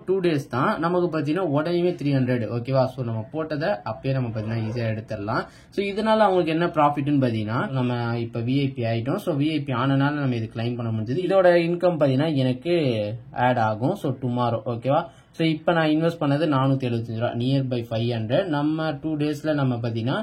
2 days தான் நமக்கு பார்த்தீங்கன்னா உடனே 300 ஓகேவா. ஸோ நம்ம போட்டதை அப்பயே நம்ம பார்த்தீங்கன்னா ஈஸியாக எடுத்துடலாம். ஸோ இதனால அவங்களுக்கு என்ன ப்ராஃபிட்னு பார்த்தீங்கன்னா நம்ம இப்போ விஐபி ஆகிட்டோம். ஸோ விஐபி ஆனனால நம்ம இது கிளைம் பண்ண முடிஞ்சது. இதோட இன்கம் பார்த்தீங்கன்னா எனக்கு ஆட் ஆகும். ஸோ டுமாரோ ஓகேவா. ஸோ இப்போ நான் இன்வெஸ்ட் பண்ணது 475 ரூபா, நியர் பை 500. நம்ம 2 daysல நம்ம பார்த்தீங்கன்னா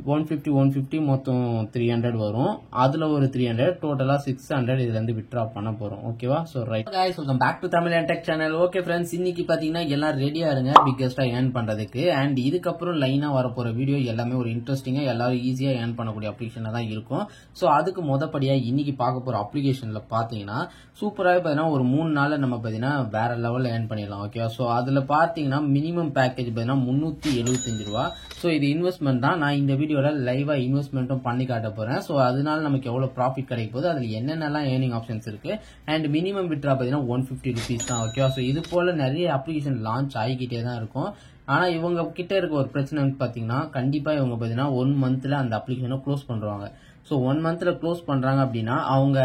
150 மொத்தம் 300 வரும். அதுல ஒரு 300 டோட்டலா 600 இதுல இருந்து வித்ட்ரா பண்ண போறோம் ஓகேவா. So right guys, welcome back to Tamil and tech channel. Okay friends, இன்னைக்கு பாத்தீங்கன்னா எல்லாரும் ரெடியா இருங்க பிக்கெஸ்டா ஏர்ன் பண்றதுக்கு. அண்ட் இதுக்கப்புறம் லைனா வர போற வீடியோ எல்லாமே ஒரு இன்ட்ரெஸ்டிங்கா எல்லாரும் ஈஸியா ஏர்ன் பண்ணக்கூடிய அப்ளிகேஷனா தான் இருக்கும். சோ அதுக்கு மொதப்படியா இன்னைக்கு பார்க்க போற அப்ளிகேஷன்ல பாத்தீங்கன்னா சூப்பராகவே பாத்தீங்கன்னா ஒரு 3 நாள்ல நம்ம பாத்தீங்கன்னா வேற லெவல்ல ஏர்ன் பண்ணிடலாம் ஓகேவா. சோ அதுல பாத்தீங்கன்னா மினிமம் பேக்கேஜ் பாத்தீங்கன்னா 375 ரூபா. சோ இது இன்வெஸ்ட்மெண்ட் தான். நான் இந்த வீடியோல லைவா இன்வெஸ்ட்மெண்ட்டும் பண்ணி காட்ட போறேன். சோ அதனால நமக்கு எவ்வளவு ப்ராஃபிட் கிடைக்க போகுது, அதுல என்னென்னலாம் ஏர்னிங் ஆப்ஷன்ஸ் இருக்கு, அண்ட் மினிமம் வித்ட்ரா பாத்தீங்கன்னா 150 ருபீஸ் தான் ஓகேவா. சோ இது போல நிறைய அப்ளிகேஷன் லான்ச் ஆகிக்கிட்டே தான் இருக்கும். ஆனா இவங்க கிட்ட இருக்க ஒரு பிரச்சனை பாத்தீங்கன்னா கண்டிப்பா இவங்க பாத்தீங்கன்னா 1 மந்த்ல அந்த அப்ளிகேஷனை க்ளோஸ் பண்றாங்க. ஸோ 1 மந்த்ல க்ளோஸ் பண்றாங்க அப்படின்னா அவங்க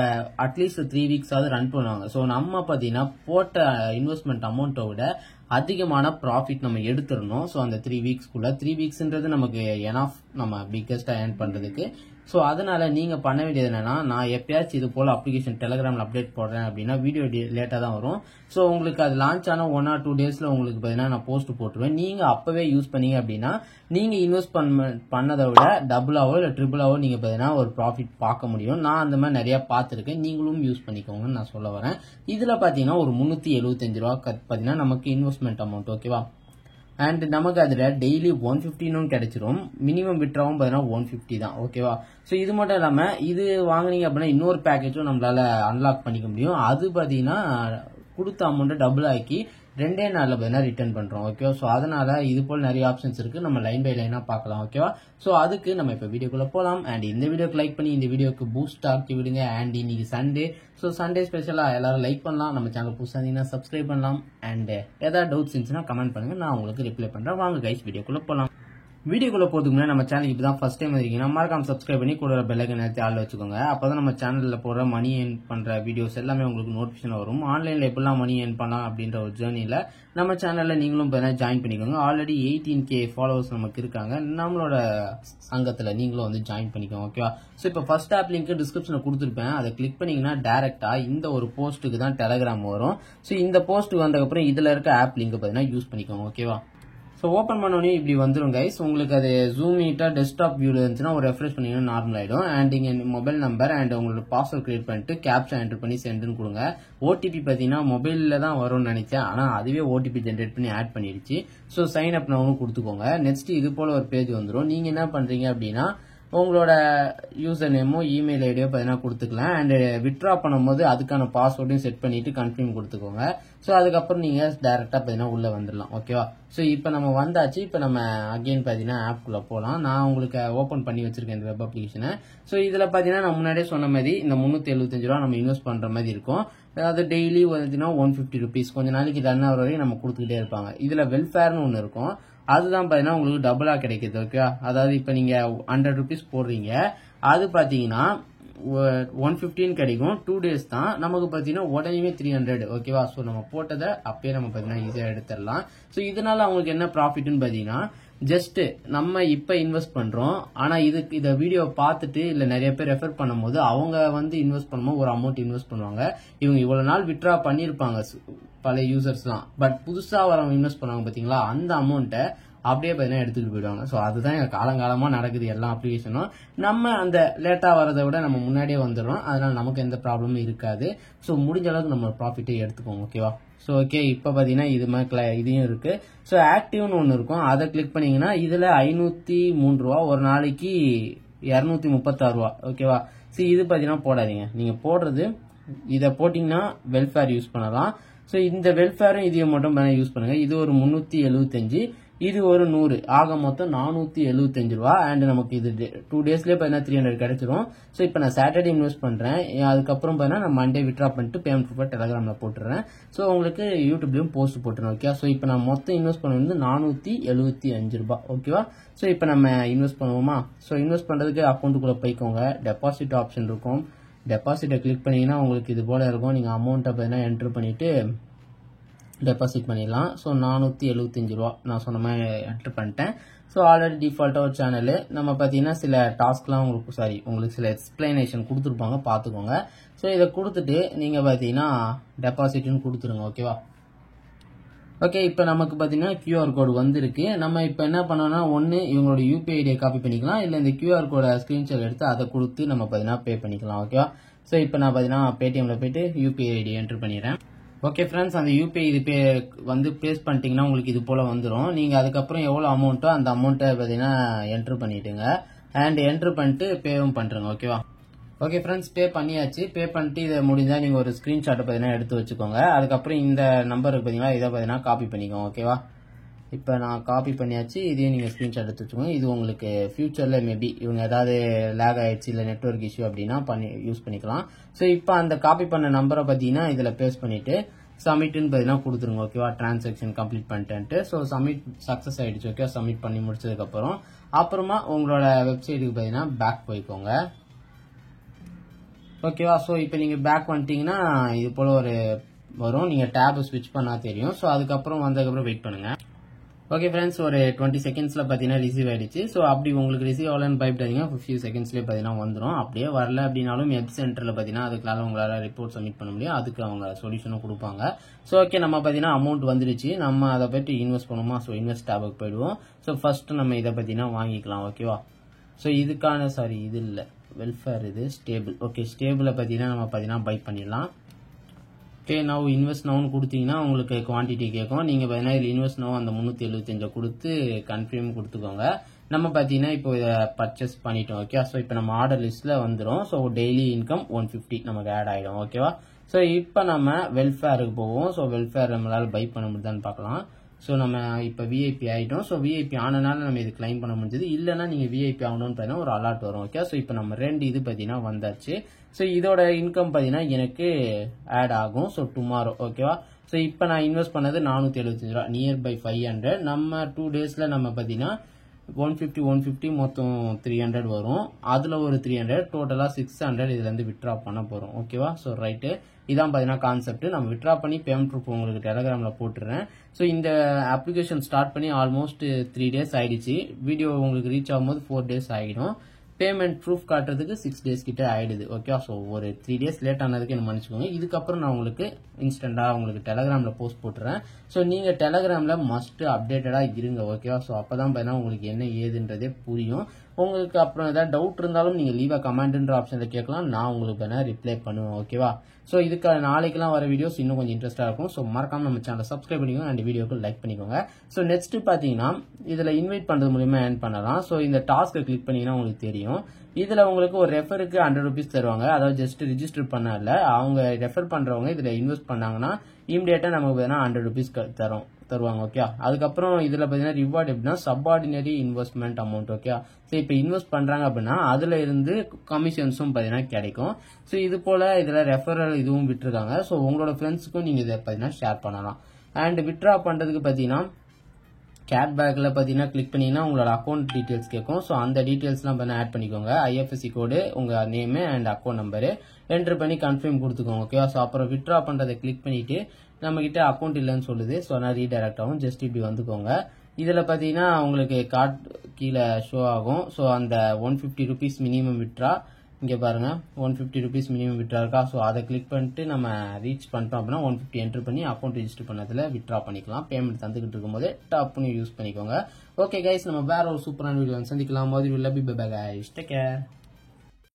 அட்லீஸ்ட் 3 வீக்ஸாவது ரன் பண்ணுவாங்க. ஸோ நம்ம பார்த்தீங்கன்னா போட்ட இன்வெஸ்ட்மெண்ட் அமௌண்ட்டை விட அதிகமான ப்ராஃபிட் நம்ம எடுத்துடணும். ஸோ அந்த 3 வீக்ஸ்க்குள்ள 3 வீக்ஸ்ன்றது நமக்கு எனாஃப் நம்ம பிக்கெஸ்டா ஏர்ன் பண்றதுக்கு. ஸோ அதனால நீங்க பண்ண வேண்டியது என்னன்னா, நான் எப்பயாச்சும் இது போல அப்ளிகேஷன் டெலிகிராம்ல அப்டேட் போடுறேன் அப்படின்னா வீடியோ லேட்டா தான் வரும். ஸோ உங்களுக்கு அது லான்ச் ஆன 1 or 2 daysல உங்களுக்கு பார்த்தீங்கன்னா நான் போஸ்ட் போட்டுருவேன். நீங்க அப்பவே யூஸ் பண்ணீங்க அப்படின்னா நீங்க இன்வெஸ்ட் பண்ணதை விட டபுளாவோ இல்லை ட்ரிபிளாவோ நீங்க பார்த்தீங்கன்னா ஒரு ப்ராஃபிட் பார்க்க முடியும். நான் அந்த மாதிரி நிறைய பார்த்துருக்கேன், நீங்களும் யூஸ் பண்ணிக்கோங்கன்னு நான் சொல்ல வரேன். இதுல பாத்தீங்கன்னா ஒரு 375 ரூபா பாத்தீங்கன்னா நமக்கு இன்வெஸ்ட்மெண்ட் அமௌண்ட் ஓகேவா. அண்ட் நமக்கு அதுல டெய்லி 150 கிடைச்சிரும். மினிமம் வித்ட்ராவும் பாத்தீங்கன்னா 150 தான் ஓகேவா. ஸோ இது மட்டும் இல்லாம இது வாங்குனீங்க அப்படின்னா இன்னொரு பேக்கேஜும் நம்மளால அன்லாக் பண்ணிக்க முடியும். அது பாத்தீங்கன்னா கொடுத்த அமௌண்ட் டபுள் ஆக்கி 2 நாள்ல பாத்தீங்கன்னா ரிட்டர்ன் பண்றோம் ஓகேவா. ஸோ அதனால இது போல நிறைய ஆப்ஷன்ஸ் இருக்கு, நம்ம லைன் பை லைனா பார்க்கலாம் ஓகேவா. ஸோ அதுக்கு நம்ம இப்ப வீடியோக்குள்ள போலாம். அண்ட் இந்த வீடியோக்கு லைக் பண்ணி இந்த வீடியோக்கு பூஸ்ட் ஆக்கி விடுங்க. அண்ட் இன்னைக்கு சண்டே, ஸோ சண்டே ஸ்பெஷலா எல்லாரும் லைக் பண்ணலாம். நம்ம சேனல் புதுசா இருந்தீங்கன்னா சப்ஸ்கிரைப் பண்ணலாம். அண்ட் ஏதாவது டவுட்ஸ் இருந்துச்சுன்னா கமெண்ட் பண்ணுங்க, நான் உங்களுக்கு ரிப்ளை பண்றேன். வாங்க கைஸ் வீடியோக்குள்ள போலாம். வீடியோக்குள்ள போறதுக்கு முன்னாடி நம்ம சேனலுக்கு இப்பதான் ஃபர்ஸ்ட் டைம் இருக்கீங்கன்னா மறக்காம சப்ஸ்கிரைப் பண்ணி கூட பெல் ஐகான் நேரத்தை ஆள் வச்சுக்கோங்க. அப்பதான் நம்ம சேனல்ல போடுற மணி ஏர்ன் பண்ற வீடியோஸ் எல்லாமே உங்களுக்கு நோட்டிபிகேஷன் வரும். ஆன்லைன்ல எப்படிலாம் மணி ஏர்ன் பண்ணலாம் அப்படின்ற ஒரு ஜேர்னில நம்ம சேனல்ல நீங்களும் ஜாயின் பண்ணிக்கோங்க. ஆல்ரெடி 18K ஃபாலோவர்ஸ் நமக்கு இருக்காங்க. நம்மளோட சங்கத்துல நீங்களும் வந்து ஜாயின் பண்ணிக்கோங்க ஓகேவா. ஸோ இப்போ ஃபர்ஸ்ட் ஆப் லிங்க் டிஸ்கிரிப்ஷன்ல கொடுத்துருப்பேன், அதை கிளிக் பண்ணீங்கன்னா டைரக்டா இந்த ஒரு போஸ்ட்டுக்கு தான் டெலிகிராம் வரும். ஸோ இந்த போஸ்ட்டுக்கு வந்ததுக்கப்புறம் இதுல இருக்க ஆப் லிங்க் பார்த்தீங்கன்னா யூஸ் பண்ணிக்கோங்க ஓகேவா. ஸோ ஓப்பன் பண்ணோடனே இப்படி வந்துடும் கைஸ். உங்களுக்கு அது ஜூம் மீட்டா டெஸ்க்டாப் வியூல இருந்துச்சுன்னா ஒரு ரெஃப்ரெஷ் பண்ணீங்கன்னா நார்மல் ஆயிடும். அண்ட் இங்க மொபைல் நம்பர் அண்ட் உங்களோட பாஸ்வேர்ட் கிரியேட் பண்ணிட்டு கேப்சா என்டர் பண்ணி சென்ட்னு கொடுங்க. ஓடிபி பார்த்தீங்கன்னா மொபைல்ல தான் வரும்னு நினைச்சேன், ஆனா அதுவே ஓடிபி ஜென்ரேட் பண்ணி ஆட் பண்ணிடுச்சு. ஸோ சைன் அப் நவுன்னு கொடுத்துக்கோங்க. நெக்ஸ்ட் இது போல ஒரு பேஜ் வந்துடும். நீங்க என்ன பண்றீங்க அப்படின்னா உங்களோட யூசர் நேமோ இமெயில் ஐடியோ பார்த்தீங்கன்னா கொடுத்துக்கலாம். அண்ட் வித்ட்ரா பண்ணும்போது அதுக்கான பாஸ்வேர்டையும் செட் பண்ணிட்டு கன்ஃபார்ம் கொடுத்துக்கோங்க. ஸோ அதுக்கப்புறம் நீங்க டைரக்டா பார்த்தீங்கன்னா உள்ள வந்துடலாம் ஓகேவா. ஸோ இப்போ நம்ம வந்தாச்சு. இப்போ நம்ம அகைன் பார்த்தீங்கன்னா ஆப்குள்ள போகலாம். நான் உங்களுக்கு ஓப்பன் பண்ணி வச்சிருக்கேன் இந்த வெப் அப்ளிகேஷனை. ஸோ இதுல பார்த்தீங்கன்னா நான் முன்னாடியே சொன்ன மாதிரி இந்த 375 ரூபா நம்ம இன்வெஸ்ட் பண்ற மாதிரி இருக்கும். அது டெய்லி வந்துச்சுன்னா 150 ருபீஸ் கொஞ்ச நாளைக்கு ரன் ஆகிற வரையும் நம்ம கொடுத்துக்கிட்டே இருப்பாங்க. இதுல வெல்ஃபேர்னு ஒன்று இருக்கும், அதுதான் பாத்தீங்கன்னா உங்களுக்கு டபுளா கிடைக்குது ஓகே. அதாவது இப்ப நீங்க 100 ருபீஸ் போடுறீங்க, அது பாத்தீங்கன்னா 115 கிடைக்கும். 2 days தான் நமக்கு பாத்தீங்கன்னா உடனே 300 ஓகேவா. சோ நம்ம போட்டதை அப்பயே நம்ம பாத்தீங்கன்னா ஈஸியா எடுத்துடலாம். சோ இதனால அவங்களுக்கு என்ன ப்ராஃபிட்னு பாத்தீங்கன்னா ஜஸ்ட் நம்ம இப்ப இன்வெஸ்ட் பண்றோம், ஆனா இத வீடியோ பார்த்துட்டு இல்ல நிறைய பேர் ரெஃபர் பண்ணும்போது அவங்க வந்து இன்வெஸ்ட் பண்ணும்போது ஒரு அமௌண்ட் இன்வெஸ்ட் பண்ணுவாங்க. இவங்க இவ்வளவு நாள் வித்ட்ரா பண்ணிருப்பாங்க பல யூசர்ஸ்லாம், பட் புதுசா வரவங்க இன்வெஸ்ட் பண்ணுவாங்க பாத்தீங்களா, அந்த அமௌண்ட்டை அப்படியே பார்த்தீங்கன்னா எடுத்துக்கிட்டு போயிடுவாங்க. ஸோ அதுதான் காலங்காலமா நடக்குது எல்லா அப்ளிகேஷனும். நம்ம அந்த லேட்டா வரதை விட நம்ம முன்னாடியே வந்துடுறோம், அதனால நமக்கு எந்த ப்ராப்ளமும் இருக்காது. ஸோ முடிஞ்ச அளவுக்கு நம்ம ப்ராஃபிட்டை எடுத்துக்கோங்க ஓகேவா. ஸோ ஓகே, இப்போ பார்த்தீங்கன்னா இது மாதிரி இதையும் இருக்கு. ஸோ ஆக்டிவ்னு ஒன்று இருக்கும், அதை கிளிக் பண்ணீங்கன்னா இதுல 503 ரூபா ஒரு நாளைக்கு 236 ரூபா ஓகேவா. ஸோ இது பார்த்தீங்கன்னா போடாதீங்க, நீங்க போடுறது இதை போட்டீங்கன்னா வெல்ஃபேர் யூஸ் பண்ணலாம். ஸோ இந்த வெல்ஃபேரும் இதையும் மட்டும் யூஸ் பண்ணுங்க. இது ஒரு 375, இது ஒரு 100, ஆக மொத்தம் 475 ரூபா. அண்ட் நமக்கு இது 2 daysலயே பார்த்தீங்கன்னா 300 கிடைச்சிரும். ஸோ இப்போ நான் சாட்டர்டே இன்வெஸ்ட் பண்றேன், அதுக்கப்புறம் பார்த்தீங்கன்னா நான் மண்டே வித்ட்ரா பண்ணிட்டு பேமெண்ட் ப்ரூஃப் டெலிகிராம்ல போட்டுறேன். ஸோ உங்களுக்கு யூடியூப்லயும் போஸ்ட் போட்டுறேன் ஓகே. ஸோ இப்போ நான் மொத்தம் இன்வெஸ்ட் பண்ண வந்து 475 ரூபாய் ஓகேவா. ஸோ இப்போ நம்ம இன்வெஸ்ட் பண்ணுவோமா. ஸோ இன்வெஸ்ட் பண்றதுக்கு அக்கௌண்ட்டுக்குள்ள போய்க்கோங்க, டெபாசிட் ஆப்ஷன் இருக்கும், டெபாசிட்டை கிளிக் பண்ணீங்கன்னா உங்களுக்கு இது போல இருக்கும். நீங்க அமௌண்ட்டை பார்த்தீங்கன்னா என்டர் பண்ணிட்டு டெபாசிட் பண்ணிடலாம். ஸோ 475 ரூபா நான் சொன்ன மாதிரி என்ட்ரு பண்ணிட்டேன். ஸோ ஆல்ரெடி டிஃபால்ட்டாக ஒரு சேனலு நம்ம பார்த்தீங்கன்னா சில டாஸ்க்லாம் உங்களுக்கு சில எக்ஸ்பிளனேஷன் கொடுத்துருப்பாங்க, பார்த்துக்கோங்க. ஸோ இதை கொடுத்துட்டு நீங்கள் பார்த்தீங்கன்னா டெபாசிட்னு கொடுத்துருங்க. ஓகேவா? ஓகே, இப்போ நமக்கு பார்த்தீங்கன்னா QR கோடு வந்திருக்கு. நம்ம இப்போ என்ன பண்ணோம்னா, ஒன்று இவங்களோட UPI ஐடியை காப்பி பண்ணிக்கலாம், இல்லை இந்த QR கோடை ஸ்க்ரீன்ஷாட் எடுத்து அதை கொடுத்து நம்ம பார்த்தீங்கன்னா பே பண்ணிக்கலாம். ஓகேவா? ஸோ இப்போ நான் பார்த்தீங்கன்னா பேடிஎம்ல போயிட்டு UPI ஐடி என்ட்ரு பண்ணிடுறேன். ஓகே ஃப்ரெண்ட்ஸ், அந்த UPI இது பேஸ்ட் பண்ணிட்டீங்கன்னா உங்களுக்கு இது போல் வந்துடும். நீங்கள் அதுக்கப்புறம் எவ்வளோ அமௌண்ட்டோ அந்த அமௌண்ட்டை பார்த்தீங்கன்னா என்ட்ரு பண்ணிவிடுங்க. அண்ட் என்ட்ரு பண்ணிட்டு பேவும் பண்ணுறேங்க. ஓகேவா? ஓகே ஃப்ரெண்ட்ஸ், பே பண்ணியாச்சு. பே பண்ணிட்டு இதை முடிஞ்சால் நீங்கள் ஒரு ஸ்க்ரீன்ஷாட்டை பார்த்தீங்கன்னா எடுத்து வச்சுக்கோங்க. அதுக்கப்புறம் இந்த நம்பருக்கு பார்த்தீங்கன்னா இதை பார்த்தீங்கன்னா காப்பி பண்ணிக்கோங்க. ஓகேவா? இப்போ நான் காப்பி பண்ணியாச்சு. இதையும் நீங்கள் ஸ்க்ரீன்ஷாட் எடுத்து வச்சுக்கோங்க. இது உங்களுக்கு ஃபியூச்சரில் மேபி இவங்க ஏதாவது லேக் ஆயிடுச்சு இல்லை நெட்வொர்க் இஷ்யூ அப்படின்னா யூஸ் பண்ணிக்கலாம். ஸோ இப்போ அந்த காப்பி பண்ண நம்பரை பார்த்தீங்கன்னா இதில் பேஸ்ட் பண்ணிவிட்டு சப்மிட்னு பார்த்தீங்கன்னா கொடுத்துருங்க. ஓகேவா? டிரான்சாக்ஷன் கம்ப்ளீட் பண்ணிட்டேன்ட்டு. ஸோ சப்மிட் சக்ஸஸ் ஆகிடுச்சு. ஓகே, சப்மிட் பண்ணி முடிச்சதுக்கப்புறமா உங்களோட வெப்சைட்டுக்கு பார்த்தீங்கன்னா பேக் போய்க்கோங்க. ஓகேவா? ஸோ இப்போ நீங்கள் பேக் வந்துட்டீங்கன்னா இது போல் ஒரு வரும். நீங்கள் டேப் ஸ்விட்ச் பண்ணால் தெரியும். ஸோ அதுக்கப்புறம் வந்ததுக்கப்புறம் வெயிட் பண்ணுங்கள். ஓகே ஃப்ரெண்ட்ஸ், ஒரு 20 செகண்ட்ஸில் பார்த்தீங்கன்னா ரிசீவ் ஆகிடுச்சு. ஸோ அப்படி உங்களுக்கு ரிசீவ் ஆகலன்னு பயப்படாதீங்க, 50 செகண்ட்ஸ்லேயே பார்த்தீங்கன்னா வந்துடும். அப்படியே வரல அப்படின்னாலும் வெப் சென்டரில் பார்த்தீங்கன்னா அதுக்குனால உங்களால் ரிப்போர்ட் சப்மிட் பண்ண முடியும். அதுக்கு அவங்க சொல்யூஷனும் கொடுப்பாங்க. ஸோ ஓகே, நம்ம பார்த்தீங்கன்னா அமௌண்ட் வந்துடுச்சு. நம்ம அதை பற்றி இன்வெஸ்ட் பண்ணுமா? ஸோ இன்வெஸ்ட் டேபுக்கு போயிடுவோம். ஸோ ஃபர்ஸ்ட் நம்ம இதை பார்த்தீங்கன்னா வாங்கிக்கலாம். ஓகேவா? ஸோ இதுக்கான இது இல்லை, வெல்ஃபேர், இது ஸ்டேபிள். ஓகே, ஸ்டேபிளை பார்த்தீங்கன்னா நம்ம பார்த்தீங்கன்னா பை பண்ணிடலாம். ஓகே, நான் இன்வெஸ்ட் நவுன்னு கொடுத்தீங்கன்னா உங்களுக்கு குவான்டிட்டி கேட்கும். நீங்கள் பார்த்தீங்கன்னா இதில் இன்வெஸ்ட் நவ் அந்த 375 கொடுத்து கன்ஃபார்ம் கொடுத்துக்கோங்க. நம்ம பார்த்தீங்கன்னா இப்போ இதை பர்ச்சேஸ் பண்ணிட்டோம். ஓகே, ஸோ இப்போ நம்ம ஆர்டர் லிஸ்ட்டில் வந்துடும். ஸோ டெய்லி இன்கம் 150 நமக்கு ஆட் ஆகிடும். ஓகேவா? ஸோ இப்போ நம்ம வெல்ஃபேருக்கு போவோம். ஸோ வெல்ஃபேர் நம்மளால் பை பண்ண முடியுதான்னு பார்க்கலாம். ஸோ நம்ம இப்போ விஐபி ஆகிட்டோம். ஸோ விஐபி ஆனனால நம்ம இது கிளைம் பண்ண முடிஞ்சது. இல்லைன்னா நீங்கள் விஐபி ஆகணும்னு பார்த்தீங்கன்னா ஒரு அலர்ட் வரும். ஓகே, ஸோ இப்போ நம்ம 2 இது பார்த்தீங்கன்னா வந்தாச்சு. ஸோ இதோட இன்கம் பார்த்தீங்கன்னா எனக்கு ஆட் ஆகும். So tomorrow. ஓகேவா? ஸோ இப்போ நான் இன்வெஸ்ட் பண்ணது 475 ரூபா, நியர்பை 500. நம்ம 2 டேஸில் நம்ம பார்த்தீங்கன்னா 150 மொத்தம் 300 வரும். அதில் ஒரு 300, டோட்டலாக 600 இதுலேருந்து விட்ரா பண்ண போகிறோம். ஓகேவா? ஸோ ரைட்டு, இதான் பார்த்தீங்கன்னா கான்செப்ட். நம்ம விட்ரா பண்ணி பேமெண்ட் ப்ரூஃப் உங்களுக்கு டெலகிராமில் போட்டுறேன். ஸோ இந்த அப்ளிகேஷன் ஸ்டார்ட் பண்ணி ஆல்மோஸ்ட் 3 டேஸ் ஆகிடுச்சு. வீடியோ உங்களுக்கு ரீச் ஆகும்போது 4 டேஸ் ஆகிடும். பேமெண்ட் ப்ரூஃப் காட்டுறதுக்கு 6 டேஸ் கிட்ட ஆயிடுது. ஓகே, ஸோ ஒரு 3 டேஸ் லேட் ஆனதுக்கு என்ன மன்னிச்சுக்கோங்க. இதுக்கப்புறம் நான் உங்களுக்கு இன்ஸ்டன்டாக உங்களுக்கு டெலகிராமில் போஸ்ட் போட்டுறேன். ஸோ நீங்கள் டெலகிராமில் மஸ்ட் அப்டேட்டடாக இருங்க. ஓகேவா? ஸோ அப்போ தான் பார்த்தீங்கன்னா உங்களுக்கு என்ன ஏதுன்றதே புரியும். உங்களுக்கு அப்புறம் ஏதாவது டவுட் இருந்தாலும் நீங்கள் லீவ் அ கமெண்ட்ன்ற ஆப்ஷனில் கேட்கலாம். நான் உங்களுக்கு வேணால் ரிப்ளை பண்ணுவேன். ஓகேவா? ஸோ இதுக்கு நாளைக்கெல்லாம் வர வீடியோஸ் இன்னும் கொஞ்சம் இன்ட்ரெஸ்ட்டாக இருக்கும். ஸோ மறக்காம நம்ம சேனலை சப்ஸ்கிரைப் பண்ணிக்கோங்க அண்ட் வீடியோக்கு லைக் பண்ணிக்கோங்க. ஸோ நெக்ஸ்ட் பார்த்தீங்கன்னா இதில் இன்வைட் பண்ணுறது மூலியமா ஏர்ன் பண்ணலாம். ஸோ இந்த டாஸ்க்கை கிளிக் பண்ணிங்கன்னா உங்களுக்கு தெரியும். இதில் உங்களுக்கு ஒரு ரெஃபருக்கு 100 ருபீஸ் தருவாங்க. அதாவது ஜஸ்ட் ரிஜிஸ்டர் பண்ணல, அவங்க ரெஃபர் பண்ணுறவங்க இதில் இன்வெஸ்ட் பண்ணாங்கன்னா இமீடியட்டாக நமக்கு பார்த்தீங்கன்னா 100 ருபீஸ் தருவாங்க. ஓகே, அதுக்கப்புறம் இதில் பார்த்தீங்கன்னா ரிவார்டு எப்படின்னா சப்பார்டினரி இன்வெஸ்ட்மெண்ட் அமௌண்ட். ஓகே, ஸோ இப்போ இன்வெஸ்ட் பண்ணுறாங்க அப்படின்னா அதில் இருந்து கமிஷன்ஸும் பார்த்தீங்கன்னா கிடைக்கும். ஸோ இது போல் இதில் ரெஃபரல் இதுவும் விட்டுருக்காங்க. ஸோ உங்களோட ஃப்ரெண்ட்ஸுக்கும் நீங்கள் இதை பார்த்தீங்கன்னா ஷேர் பண்ணலாம். அண்ட் வித்ட்ரா பண்ணுறதுக்கு பார்த்தீங்கன்னா கேட்பேக்கில் பார்த்தீங்கன்னா கிளிக் பண்ணிங்கன்னா உங்களோட அக்கௌண்ட் டீட்டெயில்ஸ் கேட்கும். ஸோ அந்த டீட்டெயில்ஸ்லாம் பண்ணி ஆட் பண்ணிக்கோங்க. IFSC கோடு, உங்கள் name and account number enter பண்ணி கன்ஃபார்ம் கொடுத்துக்கோங்க. ஓகேவா? ஸோ அப்புறம் வித்ட்ரா பண்ணுறதை கிளிக் பண்ணிவிட்டு நம்மக்கிட்ட அக்கௌண்ட் இல்லைன்னு சொல்லுது. ஸோ நான் ரீடைரக்ட் ஆகும். ஜஸ்ட் இப்படி வந்துக்கோங்க. இதில் பார்த்தீங்கன்னா உங்களுக்கு கார்ட் கீழே ஷோ ஆகும். ஸோ அந்த 150 ருபீஸ் மினிமம் வித்ட்ரா இங்கே பாருங்கள், 150 ருபீஸ் மினிமம் வித்ட்ரா இருக்கா? ஸோ அதை கிளிக் பண்ணிட்டு நம்ம ரீச் பண்ணிட்டோம் அப்படின்னா 150 என்ட்ரு பண்ணி அக்கௌண்ட் ரிஜிஸ்டர் பண்ணதில் வித்ட்ரா பண்ணிக்கலாம். பேமெண்ட் தந்துக்கிட்டு இருக்கும்போது டாப்னு யூஸ் பண்ணிக்கோங்க. ஓகே கைஸ், நம்ம வேற ஒரு சூப்பரான வீடியோ சந்திக்கலாம். மோதி will be bye guys, take care.